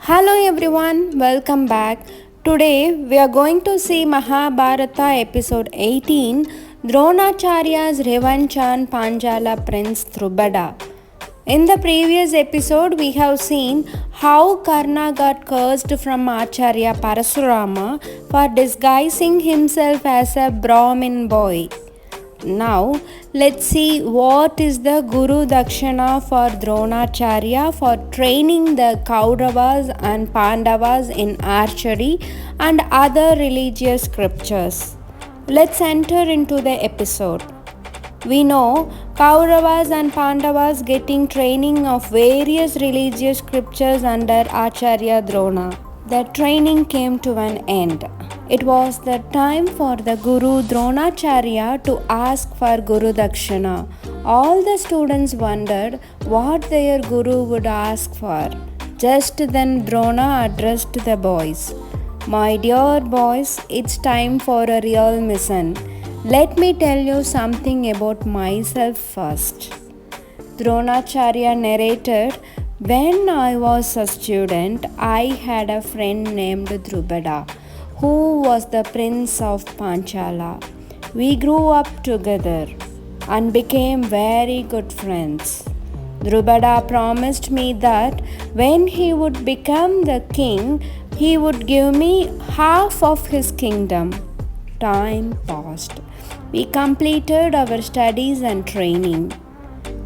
Hello everyone, welcome back. Today we are going to see Mahabharata episode 18, Dronacharya's revenge on Panchala prince Drupada. In the previous episode, we have seen how Karna got cursed from Acharya Parasurama for disguising himself as a Brahmin boy. Now, let's see what is the Guru Dakshana for Dronacharya for training the Kauravas and Pandavas in archery and other religious scriptures. Let's enter into the episode. We know Kauravas and Pandavas getting training of various religious scriptures under Acharya Drona. The training came to an end. It was the time for the Guru Dronacharya to ask for Guru Dakshana. All the students wondered what their Guru would ask for. Just then Drona addressed the boys. My dear boys, it's time for a real mission. Let me tell you something about myself first. Dronacharya narrated, when I was a student, I had a friend named Drupada, who was the prince of Panchala. We grew up together and became very good friends. Drupada promised me that when he would become the king, he would give me half of his kingdom. Time passed. We completed our studies and training.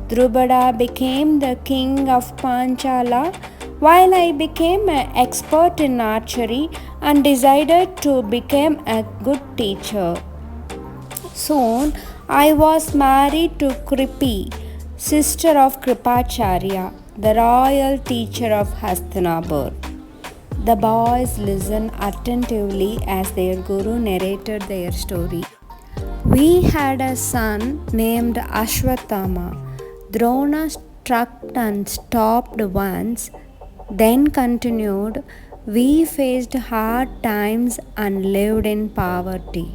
Drupada became the king of Panchala, while I became an expert in archery and decided to become a good teacher. Soon, I was married to Kripi, sister of Kripacharya, the royal teacher of Hastinapur. The boys listened attentively as their guru narrated their story. We had a son named Ashwatthama. Drona struck and stopped once, then continued, we faced hard times and lived in poverty.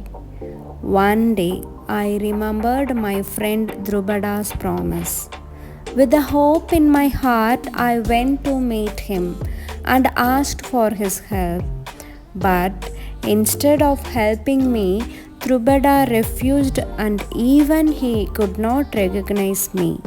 One day, I remembered my friend Drupada's promise. With the hope in my heart, I went to meet him and asked for his help. But instead of helping me, Drupada refused and even he could not recognize me.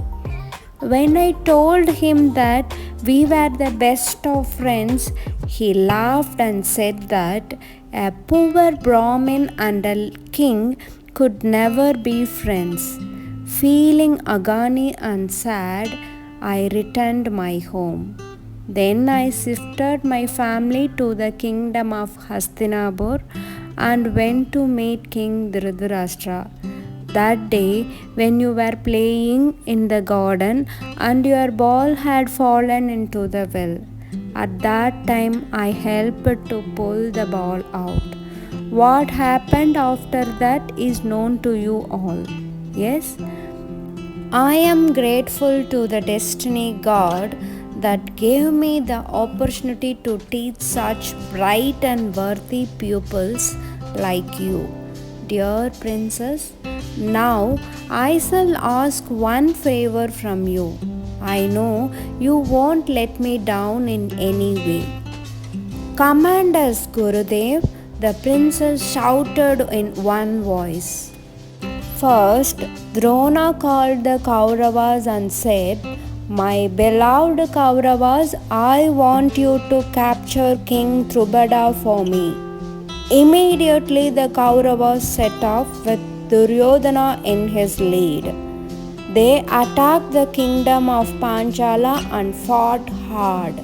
When I told him that we were the best of friends, he laughed and said that a poor Brahmin and a king could never be friends. Feeling agony and sad, I returned my home. Then I shifted my family to the kingdom of Hastinapur and went to meet King Dhritarashtra. That day, when you were playing in the garden and your ball had fallen into the well, at that time I helped to pull the ball out. What happened after that is known to you all. Yes? I am grateful to the destiny God that gave me the opportunity to teach such bright and worthy pupils like you. Dear princess, now I shall ask one favor from you. I know you won't let me down in any way. Command us, Gurudev, the princess shouted in one voice. First, Drona called the Kauravas and said, my beloved Kauravas, I want you to capture King Drupada for me. Immediately the Kauravas set off with Duryodhana in his lead. They attacked the kingdom of Panchala and fought hard.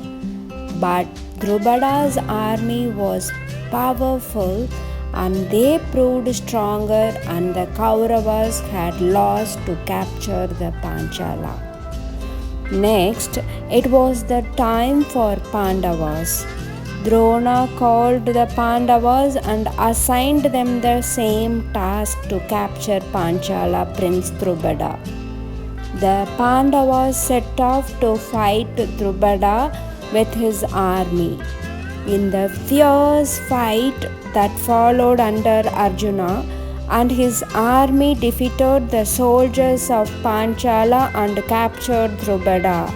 But Drupada's army was powerful and they proved stronger, and the Kauravas had lost to capture the Panchala. Next, it was the time for Pandavas. Drona called the Pandavas and assigned them the same task to capture Panchala Prince Drupada. The Pandavas set off to fight Drupada with his army. In the fierce fight that followed under Arjuna and his army defeated the soldiers of Panchala and captured Drupada.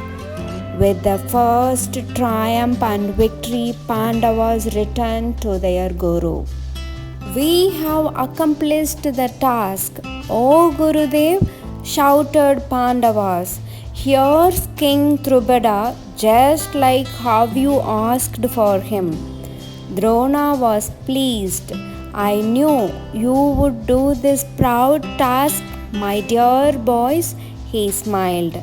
With the first triumph and victory, Pandavas returned to their Guru. We have accomplished the task, O Gurudev, shouted Pandavas. Here's King Drupada, just like how you asked for him. Drona was pleased. I knew you would do this proud task, my dear boys, he smiled.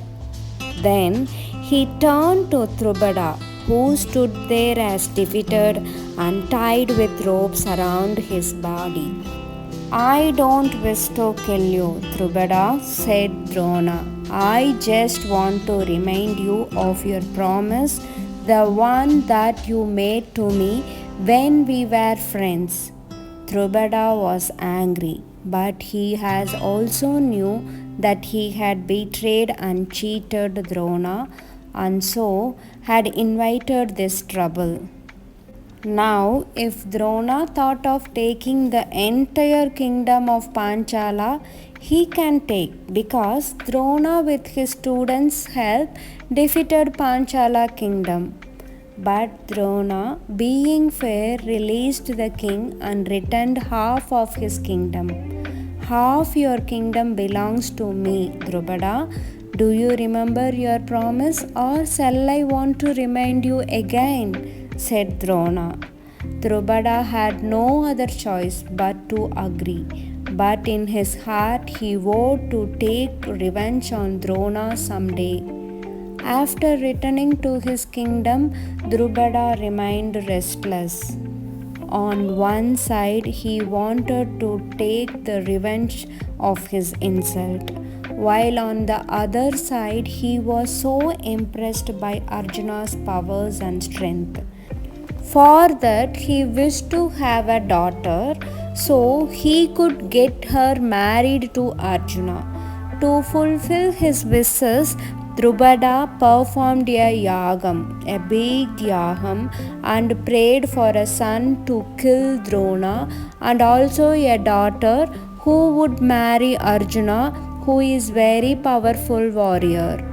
Then he turned to Drupada, who stood there as defeated and tied with ropes around his body. I don't wish to kill you, Drupada, said Drona. I just want to remind you of your promise, the one that you made to me when we were friends. Drupada was angry, but he has also knew that he had betrayed and cheated Drona and so had invited this trouble. Now, if Drona thought of taking the entire kingdom of Panchala, he can take, because Drona with his students' help defeated Panchala kingdom. But Drona, being fair, released the king and returned half of his kingdom. Half your kingdom belongs to me, Drupada. Do you remember your promise, or shall I want to remind you again? Said Drona. Drupada had no other choice but to agree. But in his heart he vowed to take revenge on Drona someday. After returning to his kingdom, Drupada remained restless. On one side, he wanted to take the revenge of his insult, while on the other side, he was so impressed by Arjuna's powers and strength. For that, he wished to have a daughter so he could get her married to Arjuna. To fulfill his wishes, Drupada performed a yagam, a big yagam, and prayed for a son to kill Drona and also a daughter who would marry Arjuna, who is very powerful warrior.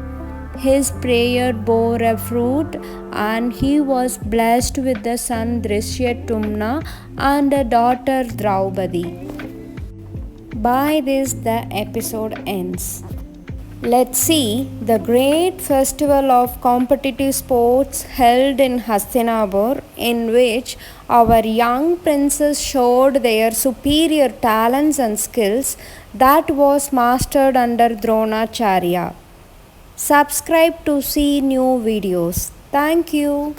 His prayer bore a fruit, and he was blessed with the son Drishyatumna and a daughter Draupadi. By this, the episode ends. Let's see the great festival of competitive sports held in Hastinapur, in which our young princes showed their superior talents and skills that was mastered under Dronacharya. Subscribe to see new videos. Thank you.